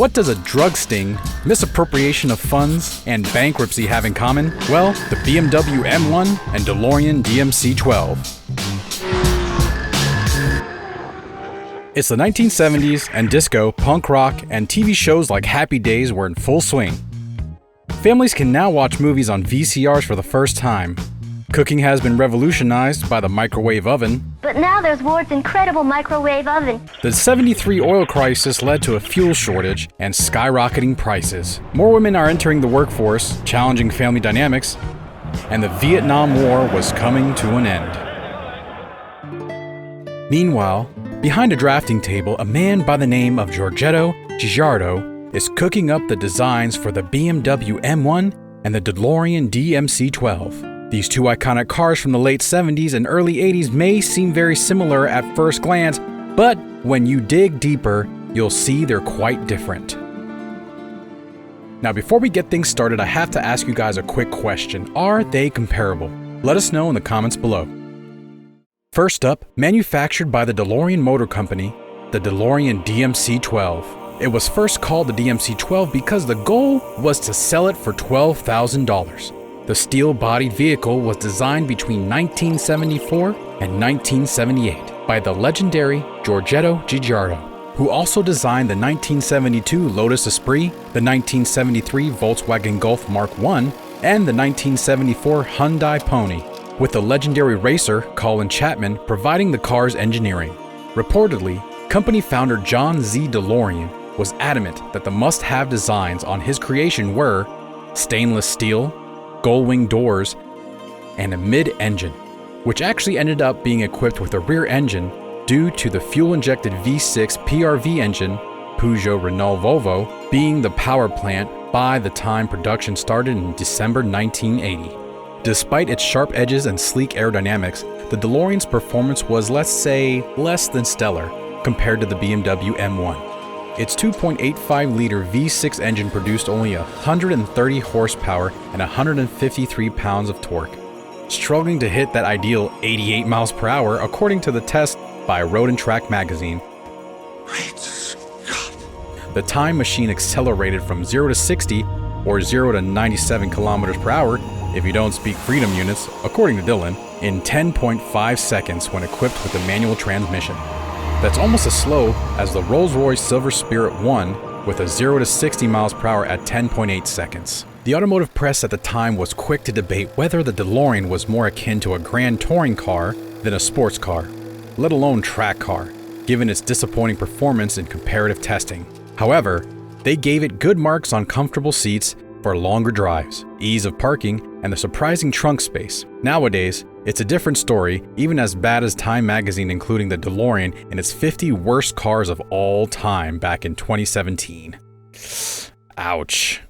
what does a drug sting, misappropriation of funds, and bankruptcy have in common? Well, the BMW M1 and DeLorean DMC-12. It's the 1970s, and disco, punk rock, and TV shows like Happy Days were in full swing. Families can now watch movies on VCRs for the first time. Cooking has been revolutionized by the microwave oven. But now there's Ward's incredible microwave oven. The '73 oil crisis led to a fuel shortage and skyrocketing prices. More women are entering the workforce, challenging family dynamics, and the Vietnam War was coming to an end. Meanwhile, behind a drafting table, a man by the name of Giorgetto Giugiaro is cooking up the designs for the BMW M1 and the DeLorean DMC-12. These two iconic cars from the late 70s and early 80s may seem very similar at first glance, but when you dig deeper, you'll see they're quite different. Now, before we get things started, I have to ask you guys a quick question. Are they comparable? Let us know in the comments below. First up, manufactured by the DeLorean Motor Company, the DeLorean DMC-12. It was first called the DMC-12 because the goal was to sell it for $12,000. The steel-bodied vehicle was designed between 1974 and 1978 by the legendary Giorgetto Giugiaro, who also designed the 1972 Lotus Esprit, the 1973 Volkswagen Golf Mark I, and the 1974 Hyundai Pony, with the legendary racer Colin Chapman providing the car's engineering. Reportedly, company founder John Z. DeLorean was adamant that the must-have designs on his creation were stainless steel, gull-wing doors, and a mid-engine, which actually ended up being equipped with a rear engine due to the fuel-injected V6 PRV engine, Peugeot Renault Volvo, being the power plant by the time production started in December 1980. Despite its sharp edges and sleek aerodynamics, the DeLorean's performance was, let's say, less than stellar compared to the BMW M1. Its 2.85-liter V6 engine produced only 130 horsepower and 153 pounds of torque, struggling to hit that ideal 88 miles per hour according to the test by Road and Track magazine. Great Scott! The time machine accelerated from 0 to 60, or 0 to 97 kilometers per hour, if you don't speak freedom units, according to Dylan, in 10.5 seconds when equipped with a manual transmission. That's almost as slow as the Rolls-Royce Silver Spirit 1 with a 0 to 60 miles per hour at 10.8 seconds. The automotive press at the time was quick to debate whether the DeLorean was more akin to a grand touring car than a sports car, let alone track car, given its disappointing performance in comparative testing. However, they gave it good marks on comfortable seats for longer drives, ease of parking, and the surprising trunk space. Nowadays, it's a different story, even as bad as Time magazine including the DeLorean in its 50 worst cars of all time back in 2017. Ouch.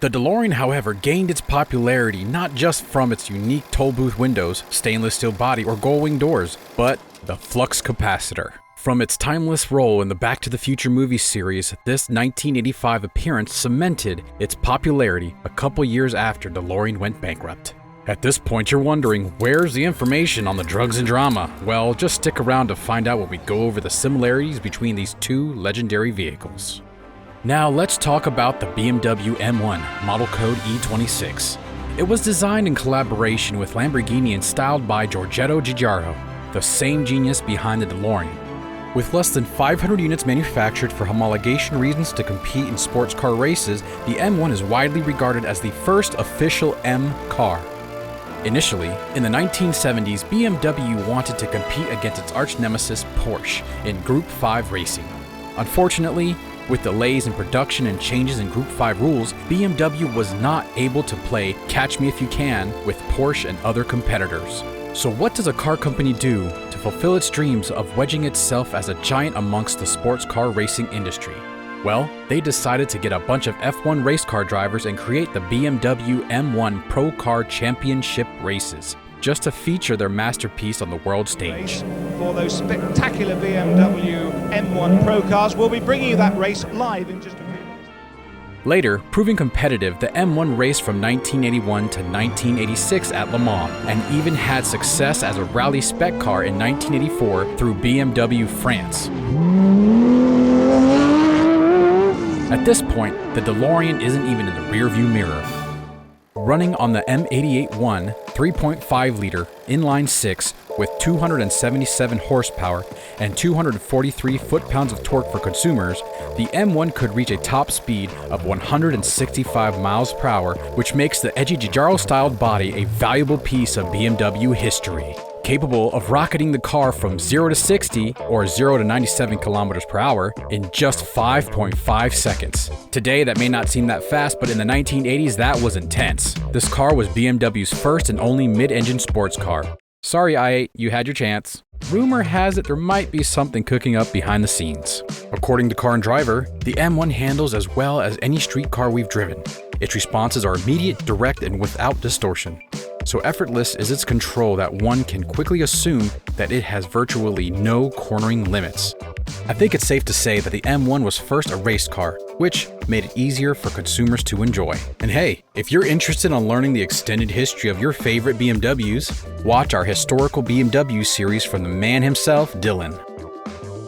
The DeLorean, however, gained its popularity not just from its unique toll booth windows, stainless steel body, or gull-wing doors, but the flux capacitor. From its timeless role in the Back to the Future movie series, this 1985 appearance cemented its popularity a couple years after DeLorean went bankrupt. At this point, you're wondering, where's the information on the drugs and drama? Well, just stick around to find out when we go over the similarities between these two legendary vehicles. Now let's talk about the BMW M1, model code E26. It was designed in collaboration with Lamborghini and styled by Giorgetto Giugiaro, the same genius behind the DeLorean. With less than 500 units manufactured for homologation reasons to compete in sports car races, the M1 is widely regarded as the first official M car. Initially, in the 1970s, BMW wanted to compete against its arch-nemesis Porsche in Group 5 racing. Unfortunately, with delays in production and changes in Group 5 rules, BMW was not able to play Catch Me If You Can with Porsche and other competitors. So what does a car company do to fulfill its dreams of wedging itself as a giant amongst the sports car racing industry? Well, they decided to get a bunch of F1 race car drivers and create the BMW M1 Pro Car Championship races, just to feature their masterpiece on the world stage. For those spectacular BMW M1 Pro cars, we'll be bringing you that race live in just a few minutes. Later, proving competitive, the M1 raced from 1981 to 1986 at Le Mans, and even had success as a rally spec car in 1984 through BMW France. At this point, the DeLorean isn't even in the rearview mirror. Running on the M88-1 3.5-liter inline 6 with 277 horsepower and 243 foot-pounds of torque for consumers, the M1 could reach a top speed of 165 miles per hour, which makes the edgy Giugiaro-styled body a valuable piece of BMW history. Capable of rocketing the car from 0 to 60 or 0 to 97 kilometers per hour in just 5.5 seconds. Today, that may not seem that fast, but in the 1980s, that was intense. This car was BMW's first and only mid-engine sports car. Sorry, i8, you had your chance. Rumor has it there might be something cooking up behind the scenes. According to Car and Driver, the M1 handles as well as any street car we've driven. Its responses are immediate, direct, and without distortion. So effortless is its control that one can quickly assume that it has virtually no cornering limits. I think it's safe to say that the M1 was first a race car, which made it easier for consumers to enjoy. And hey, if you're interested in learning the extended history of your favorite BMWs, watch our historical BMW series from the man himself, Dylan.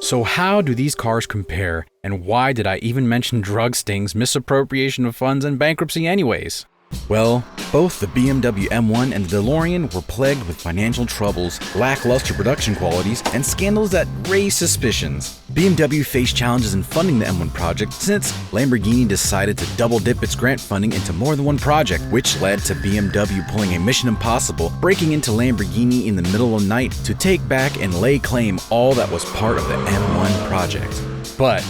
So how do these cars compare, and why did I even mention drug stings, misappropriation of funds, and bankruptcy anyways? Well, both the BMW M1 and the DeLorean were plagued with financial troubles, lackluster production qualities, and scandals that raised suspicions. BMW faced challenges in funding the M1 project since Lamborghini decided to double-dip its grant funding into more than one project, which led to BMW pulling a Mission Impossible, breaking into Lamborghini in the middle of the night to take back and lay claim all that was part of the M1 project. But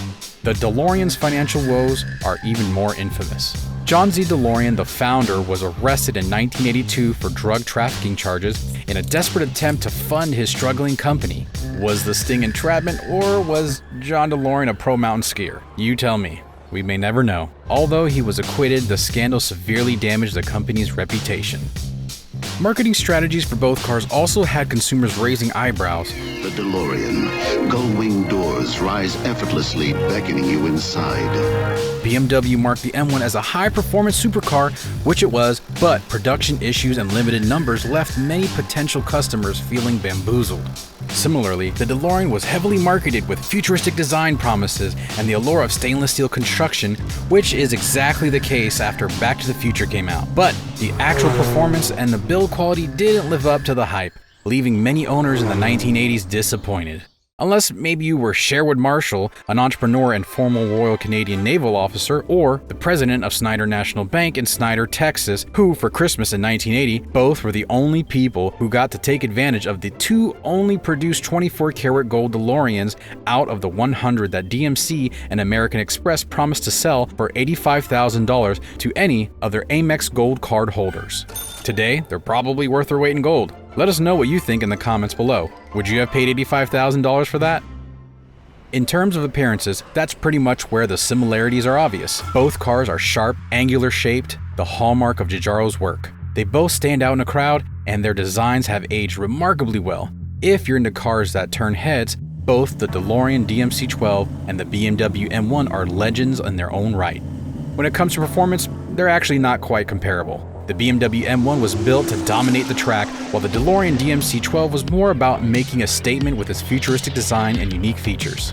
the DeLorean's financial woes are even more infamous. John Z. DeLorean, the founder, was arrested in 1982 for drug trafficking charges in a desperate attempt to fund his struggling company. Was the sting entrapment, or was John DeLorean a pro mountain skier? You tell me. We may never know. Although he was acquitted, the scandal severely damaged the company's reputation. Marketing strategies for both cars also had consumers raising eyebrows. The DeLorean. Gull-wing doors rise effortlessly, beckoning you inside. BMW marked the M1 as a high-performance supercar, which it was, but production issues and limited numbers left many potential customers feeling bamboozled. Similarly, the DeLorean was heavily marketed with futuristic design promises and the allure of stainless steel construction, which is exactly the case after Back to the Future came out. But the actual performance and the build quality didn't live up to the hype, leaving many owners in the 1980s disappointed. Unless maybe you were Sherwood Marshall, an entrepreneur and former Royal Canadian Naval officer, or the president of Snyder National Bank in Snyder, Texas, who for Christmas in 1980, both were the only people who got to take advantage of the two only produced 24-karat gold DeLoreans out of the 100 that DMC and American Express promised to sell for $85,000 to any of their Amex Gold card holders. Today, they're probably worth their weight in gold. Let us know what you think in the comments below. Would you have paid $85,000 for that? In terms of appearances, that's pretty much where the similarities are obvious. Both cars are sharp, angular shaped, the hallmark of Giugiaro's work. They both stand out in a crowd, and their designs have aged remarkably well. If you're into cars that turn heads, both the DeLorean DMC-12 and the BMW M1 are legends in their own right. When it comes to performance, they're actually not quite comparable. The BMW M1 was built to dominate the track, while the DeLorean DMC-12 was more about making a statement with its futuristic design and unique features.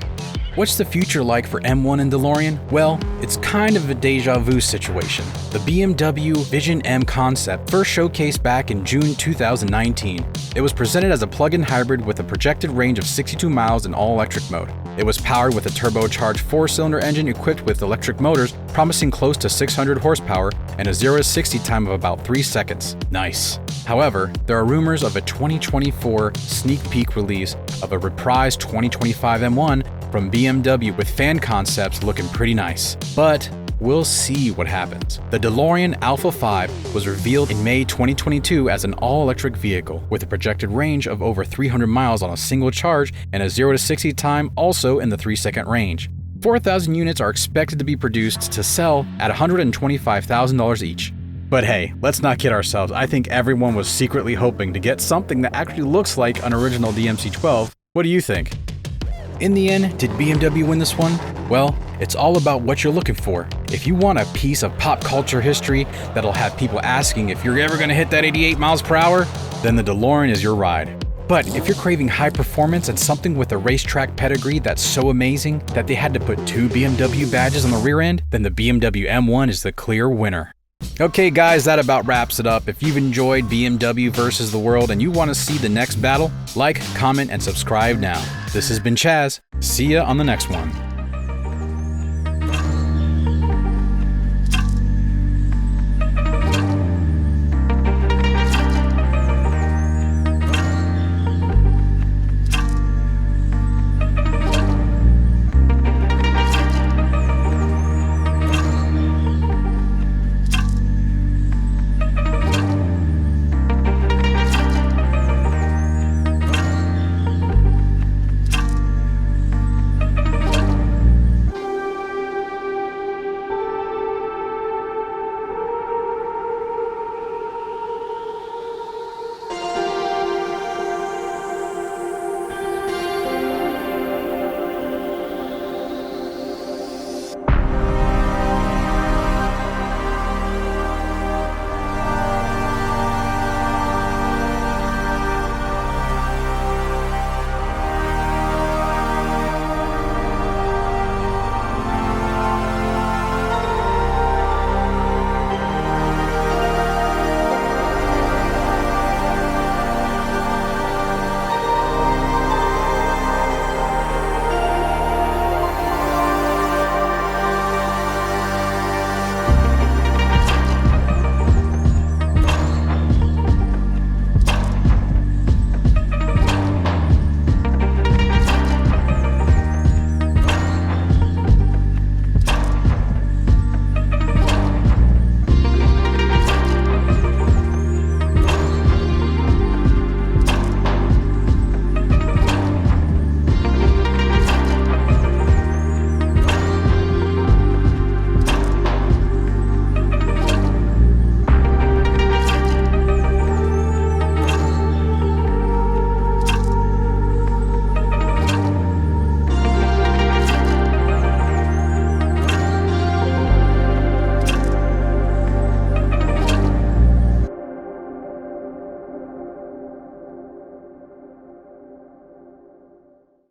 What's the future like for M1 and DeLorean? Well, it's kind of a deja vu situation. The BMW Vision M concept first showcased back in June 2019. It was presented as a plug-in hybrid with a projected range of 62 miles in all-electric mode. It was powered with a turbocharged 4-cylinder engine equipped with electric motors, promising close to 600 horsepower and a 0 to 60 time of about 3 seconds. Nice. However, there are rumors of a 2024 sneak peek release of a reprised 2025 M1 from BMW with fan concepts looking pretty nice. But we'll see what happens. The DeLorean Alpha 5 was revealed in May 2022 as an all-electric vehicle with a projected range of over 300 miles on a single charge and a 0 to 60 time also in the 3-second range. 4,000 units are expected to be produced to sell at $125,000 each. But hey, let's not kid ourselves. I think everyone was secretly hoping to get something that actually looks like an original DMC-12. What do you think? In the end, did BMW win this one? Well, it's all about what you're looking for. If you want a piece of pop culture history that'll have people asking if you're ever going to hit that 88 miles per hour, then the DeLorean is your ride. But if you're craving high performance and something with a racetrack pedigree that's so amazing that they had to put 2 BMW badges on the rear end, then the BMW M1 is the clear winner. Okay guys, that about wraps it up. If you've enjoyed BMW versus the world and you want to see the next battle, like, comment, and subscribe now. This has been Chaz. See ya on the next one.